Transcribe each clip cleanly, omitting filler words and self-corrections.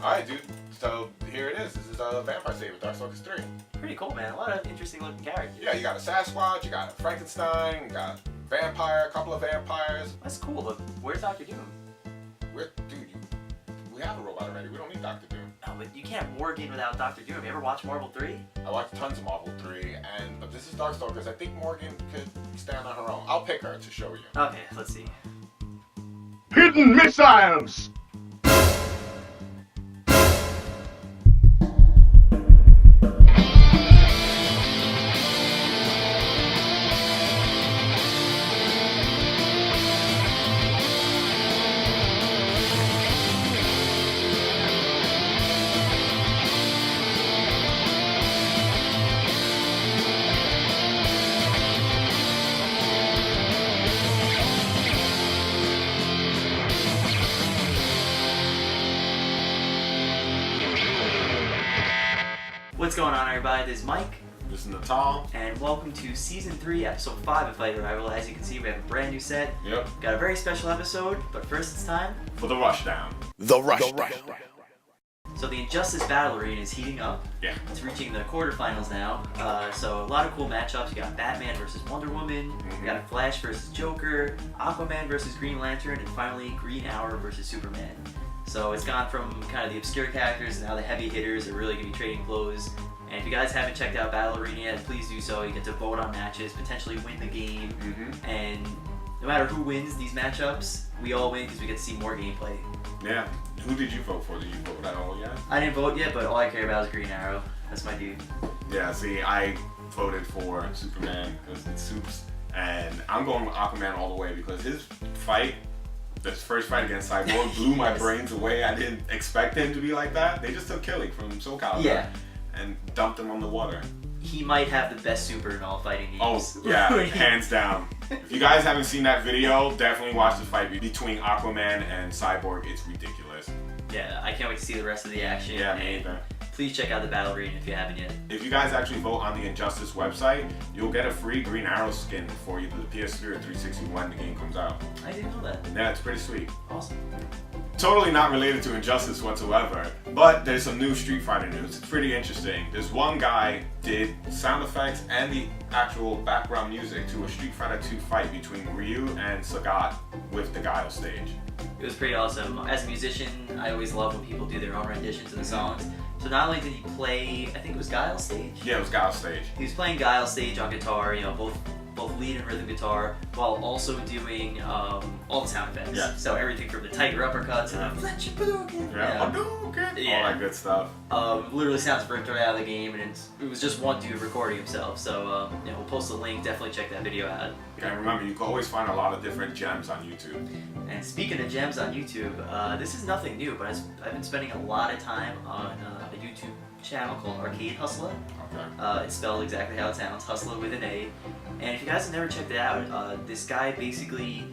Alright, dude. So here it is. This is a Vampire Saver, Darkstalkers 3. Pretty cool, man. A lot of interesting looking characters. Yeah, you got a Sasquatch, you got a Frankenstein, you got a vampire, a couple of vampires. That's cool, but where's Dr. Doom? We have a robot already. We don't need Dr. Doom. No, but you can't Morgan without Dr. Doom. You ever watch Marvel 3? I watched tons of Marvel 3, but this is Darkstalkers. I think Morgan could stand on her own. I'll pick her to show you. Okay, let's see. Hidden missiles! What's going on, everybody? This is Mike. This is Natal. And welcome to Season 3, Episode 5 of Fight Arrival. As you can see, we have a brand new set. Yep. Got a very special episode, but first it's time for the Rushdown. So the Injustice Battle Arena is heating up. Yeah. It's reaching the quarterfinals now. So a lot of cool matchups. You got Batman versus Wonder Woman. You got Flash versus Joker. Aquaman versus Green Lantern. And finally Green Arrow versus Superman. So it's gone from kind of the obscure characters and now the heavy hitters are really going to be trading blows. And if you guys haven't checked out Battle Arena yet, please do so. You get to vote on matches, potentially win the game. And no matter who wins these matchups, we all win because we get to see more gameplay. Yeah. Who did you vote for? Did you vote at all yet? I didn't vote yet, but all I care about is Green Arrow. That's my dude. Yeah, see, I voted for Superman because it's Supes. And I'm going with Aquaman all the way because his fight, this first fight against Cyborg, blew my brains away. I didn't expect him to be like that. They just took Killy from SoCal and dumped him on the water. He might have the best super in all fighting games. Oh, yeah, hands down. If you guys haven't seen that video, definitely watch the fight between Aquaman and Cyborg. It's ridiculous. Yeah, I can't wait to see the rest of the action. Yeah, me either. Please check out the Battle Arena if you haven't yet. If you guys actually vote on the Injustice website, you'll get a free Green Arrow skin for either the PS3 or 360 when the game comes out. I didn't know that. Yeah, it's pretty sweet. Awesome. Totally not related to Injustice whatsoever, but there's some new Street Fighter news. It's pretty interesting. This one guy did sound effects and the actual background music to a Street Fighter 2 fight between Ryu and Sagat with the Guile stage. It was pretty awesome. As a musician, I always love when people do their own renditions of the songs. So not only did he play, I think it was Guile stage? Yeah, it was Guile stage. He was playing Guile stage on guitar, you know, both lead and rhythm guitar, while also doing all the sound effects. Yeah. So everything from the Tiger uppercuts and the Fletcher Bookin. All that good stuff. Literally sounds ripped right out of the game, and it was just one dude recording himself. So you know, we'll post a link. Definitely check that video out. And remember, you can always find a lot of different gems on YouTube. And speaking of gems on YouTube, this is nothing new, but I've been spending a lot of time on a YouTube channel called Arcade Hustler. Okay. It's spelled exactly how it sounds, Hustler with an A. And if you guys have never checked it out, this guy basically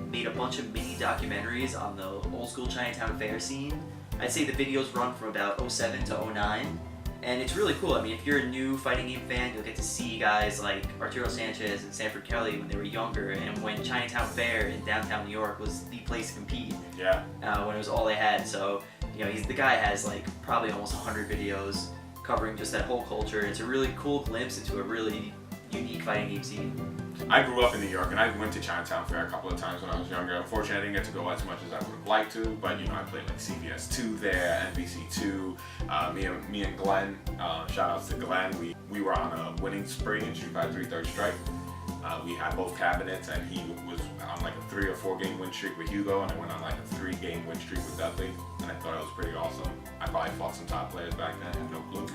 made a bunch of mini documentaries on the old school Chinatown fair scene. I'd say the videos run from about 07 to 09. And it's really cool. I mean, if you're a new fighting game fan, you'll get to see guys like Arturo Sanchez and Sanford Kelly when they were younger, and when Chinatown Fair in downtown New York was the place to compete. Yeah. When it was all they had. So, you know, the guy has like probably almost 100 videos covering just that whole culture. It's a really cool glimpse into a really unique fighting game scene. I grew up in New York, and I went to Chinatown Fair a couple of times when I was younger. Unfortunately, I didn't get to go as much as I would have liked to, but you know, I played like CBS 2 there, NBC 2. Me and Glenn, shout outs to Glenn, we were on a winning spree in Street Fighter 3 Third Strike. We had both cabinets, and he was on like a 3 or 4 game win streak with Hugo, and I went on like a 3 game win streak with Dudley, and I thought it was pretty awesome. I probably fought some top players back then, I had no clue.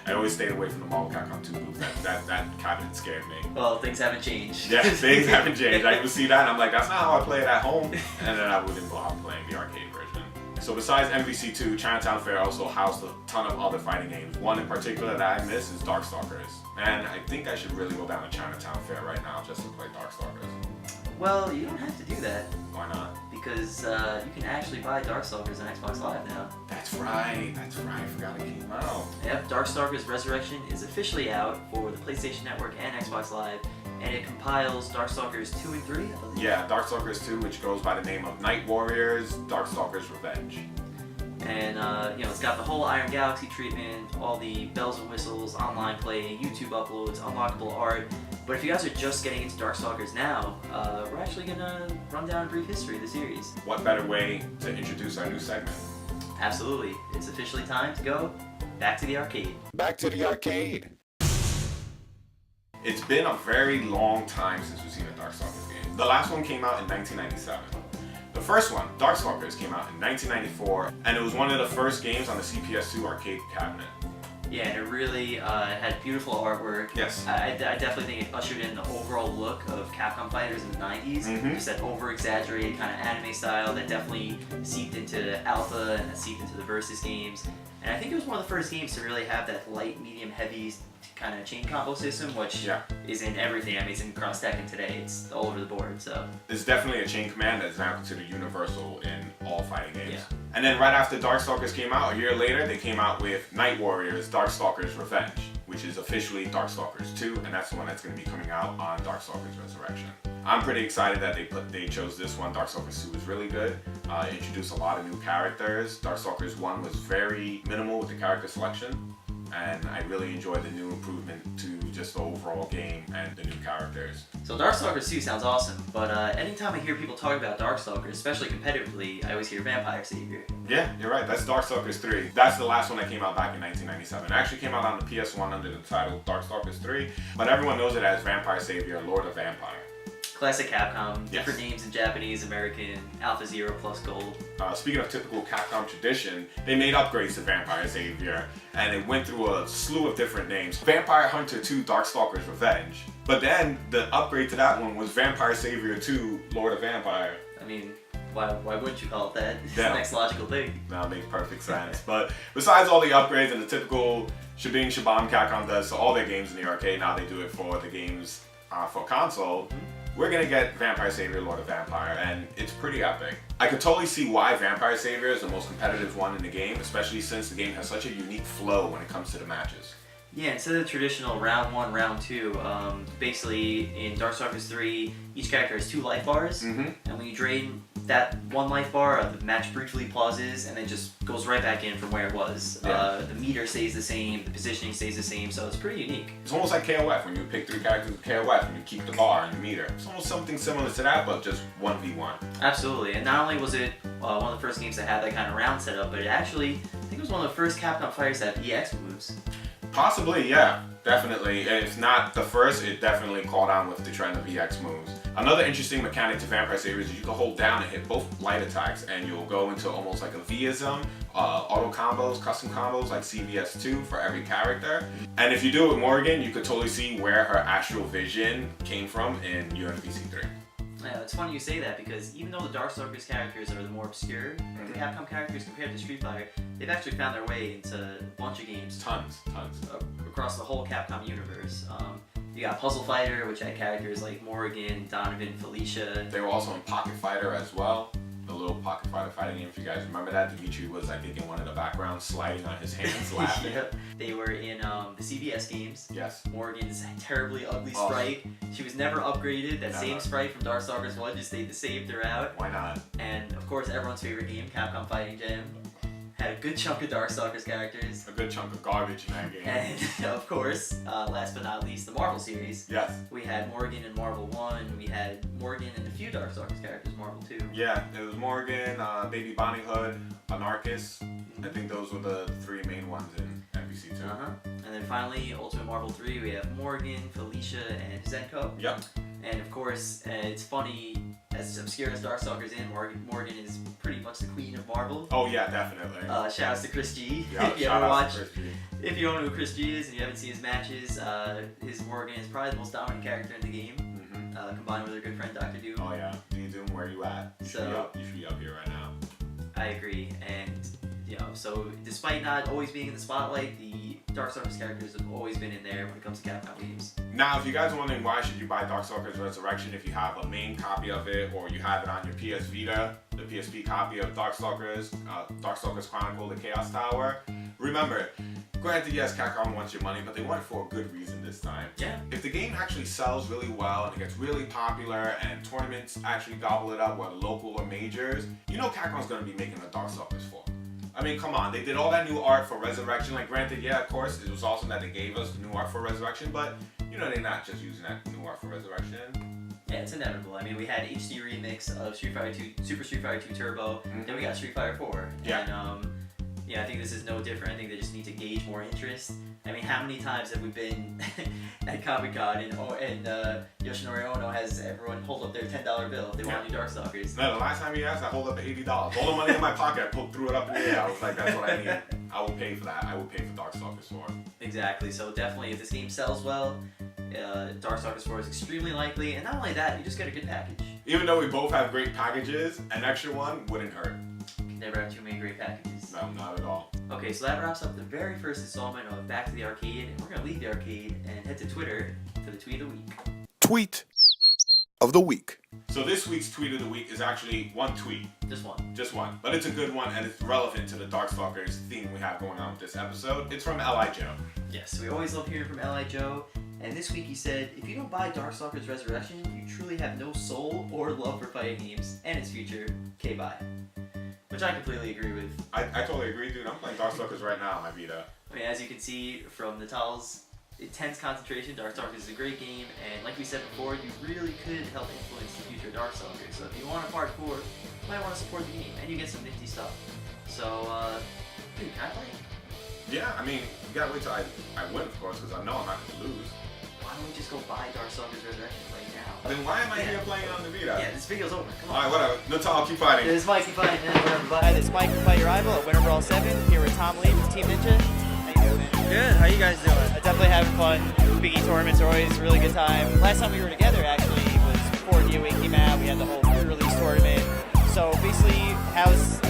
I always stayed away from the Marvel Capcom 2 booth. That cabinet scared me. Well, things haven't changed. Yeah, things haven't changed. I would see that and I'm like, that's not how I play it at home. And then I wouldn't go out playing the arcade version. So besides MVC2, Chinatown Fair also housed a ton of other fighting games. One in particular that I miss is Darkstalkers. And I think I should really go down to Chinatown Fair right now just to play Darkstalkers. Well, you don't have to do that. Why not? Because you can actually buy Darkstalkers on Xbox Live now. That's right, I forgot it came out. Yep, Darkstalkers Resurrection is officially out for the PlayStation Network and Xbox Live, and it compiles Darkstalkers 2 and 3, I believe. Yeah, Darkstalkers 2, which goes by the name of Night Warriors, Darkstalkers Revenge. And it's got the whole Iron Galaxy treatment, all the bells and whistles, online play, YouTube uploads, unlockable art. But if you guys are just getting into Darkstalkers now, we're actually gonna run down a brief history of the series. What better way to introduce our new segment? Absolutely. It's officially time to go back to the arcade. Back to the arcade. It's been a very long time since we've seen a Darkstalkers game. The last one came out in 1997. The first one, Darkstalkers, came out in 1994, and it was one of the first games on the CPS2 arcade cabinet. Yeah, and it really had beautiful artwork. Yes. I definitely think it ushered in the overall look of Capcom fighters in the 90s. Just that over-exaggerated kind of anime style that definitely seeped into Alpha and that seeped into the Versus games. And I think it was one of the first games to really have that light, medium, heavy kind of chain combo system, which is in everything. I mean, it's in cross Tekken today. It's all over the board. So it's definitely a chain command that's now considered universal in all fighting games. Yeah. And then right after Darkstalkers came out, a year later, they came out with Night Warriors: Darkstalkers Revenge, which is officially Darkstalkers 2, and that's the one that's going to be coming out on Darkstalkers Resurrection. I'm pretty excited that they chose this one. Darkstalkers 2 was really good. It introduced a lot of new characters. Darkstalkers 1 was very minimal with the character selection, and I really enjoyed the new improvement to just the overall game and the new characters. So Darkstalkers 2 sounds awesome, but anytime I hear people talk about Darkstalkers, especially competitively, I always hear Vampire Savior. Yeah, you're right. That's Darkstalkers 3. That's the last one that came out back in 1997. It actually came out on the PS1 under the title Darkstalkers 3, but everyone knows it as Vampire Savior, Lord of Vampire. Classic Capcom, different names in Japanese, American, Alpha Zero plus Gold. Speaking of typical Capcom tradition, they made upgrades to Vampire Savior, and it went through a slew of different names. Vampire Hunter 2 Darkstalkers Revenge. But then the upgrade to that one was Vampire Savior 2 Lord of Vampire. I mean, why wouldn't you call it that? It's the next logical thing. That makes perfect sense. But besides all the upgrades and the typical shebang shabam Capcom does to all their games in the arcade, now they do it for the games for console. We're gonna get Vampire Savior, Lord of Vampire, and it's pretty epic. I could totally see why Vampire Savior is the most competitive one in the game, especially since the game has such a unique flow when it comes to the matches. Yeah, instead of the traditional round 1, round 2, basically in Darkstalkers 3, each character has 2 life bars, and when you drain that 1 life bar, the match briefly pauses and then just goes right back in from where it was. The meter stays the same, the positioning stays the same, so it's pretty unique. It's almost like KOF when you pick 3 characters with KOF and you keep the bar and the meter. It's almost something similar to that, but just 1v1. Absolutely, and not only was it one of the first games that had that kind of round setup, but it actually, I think it was one of the first Capcom fighters to have EX moves. Possibly, yeah, definitely. If not the first, it definitely caught on with the trend of EX moves. Another interesting mechanic to Vampire Savior is you can hold down and hit both light attacks, and you'll go into almost like a V-ism, auto combos, custom combos like CVS2 for every character. And if you do it with Morrigan, you could totally see where her astral vision came from in UNVC 3. Yeah, it's funny you say that because even though the Darkstalkers characters are the more obscure, the Capcom characters compared to Street Fighter, they've actually found their way into a bunch of games. Tons. Across the whole Capcom universe. You got Puzzle Fighter, which had characters like Morrigan, Donovan, Felicia. They were also in Pocket Fighter as well. The little Pocket Fighter fighting game, if you guys remember that. Dimitri was, I think, in one of the backgrounds, sliding on his hands, laughing. Yep. They were in the CBS games. Yes. Morrigan's terribly ugly sprite. She was never upgraded. That same sprite from Darkstalkers 1 just stayed the same throughout. Why not? And, of course, everyone's favorite game, Capcom Fighting Jam. Had a good chunk of Darkstalkers characters. A good chunk of garbage in that game. And, of course, last but not least, the Marvel series. Yes. We had Morrigan in Marvel 1, we had Morrigan and a few Darkstalkers characters, Marvel 2. Yeah, it was Morrigan, Baby Bonnie Hood, Anarchus. I think those were the 3 main ones in NBC 2. And then finally, Ultimate Marvel 3, we have Morrigan, Felicia, and Zenko. Yep. And of course, it's funny, as obscure as Darkstalkers in, Morrigan is pretty much the queen of Marvel. Oh yeah, definitely. Shouts to Chris G. Yeah, If you ever watch, if you don't know who Chris G is and you haven't seen his matches, his Morrigan is probably the most dominant character in the game, combined with her good friend Dr. Doom. Oh yeah, D-Doom, where you at? You should be up here right now. I agree, and so despite not always being in the spotlight, the Darkstalkers characters have always been in there when it comes to Capcom games. Now, if you guys are wondering why should you buy Darkstalkers Resurrection if you have a main copy of it or you have it on your PS Vita, the PSP copy of Darkstalkers, Darkstalkers Chronicle, the Chaos Tower, remember, granted, yes, Capcom wants your money, but they want it for a good reason this time. Yeah. If the game actually sells really well and it gets really popular and tournaments actually gobble it up, whether local or majors, you know Capcom's going to be making a Darkstalkers 4. I mean, come on, they did all that new art for Resurrection. Like, granted, yeah, of course, it was awesome that they gave us the new art for Resurrection, but, you know, they're not just using that new art for Resurrection. Yeah, it's inevitable. I mean, we had HD remix of Street Fighter 2, Super Street Fighter 2 Turbo, then we got Street Fighter 4. Yeah. And, yeah, I think this is no different. I think they just need to gauge more interest. I mean, how many times have we been at Comic-Con and Yoshinori Ono has everyone hold up their $10 bill if they want to do Darkstalkers? No, the last time he asked, I hold up the $80. All the money in my pocket, I threw it up in the air. I was like, that's what I need. I will pay for that. I will pay for Darkstalkers 4. Exactly. So definitely, if this game sells well, Darkstalkers 4 is extremely likely. And not only that, you just get a good package. Even though we both have great packages, an extra one wouldn't hurt. You can never have too many great packages. No, not at all. Okay, so that wraps up the very first installment of Back to the Arcade. And we're going to leave the arcade and head to Twitter for the tweet of the week. Tweet of the week. So this week's tweet of the week is actually one tweet. Just one. Just one. But it's a good one and it's relevant to the Darkstalkers theme we have going on with this episode. It's from L.I. Joe. Yes, we always love hearing from L.I. Joe. And this week he said, if you don't buy Darkstalkers Resurrection, you truly have no soul or love for fighting games and its future. K-bye. Which I completely agree with. I totally agree, dude. I'm playing Darkstalkers right now on my Vita. I mean, as you can see from Natal's intense concentration, Darkstalkers is a great game, and like we said before, you really could help influence the future of Darkstalkers. So if you want a part 4, you might want to support the game, and you get some nifty stuff. So, dude, can I play? Yeah, I mean, you gotta wait till I win, of course, because I know I'm not gonna lose. Why don't we just go buy Darkstalkers Resurrection right now? Then why am I here playing on the Vita? Yeah, this video's over. Come on. Alright, whatever. Natal, keep fighting. This is Mike, keep fighting. Hi, this is Mike from Fight Your Rival at Winter Brawl 7, here with Tom Lee with Team Ninja. How you doing, man? Good. How you guys doing? Definitely having fun. Big E tournaments are always a really good time. Last time we were together, actually, was before DOA came out. We had the whole pre-release tournament. So basically, how's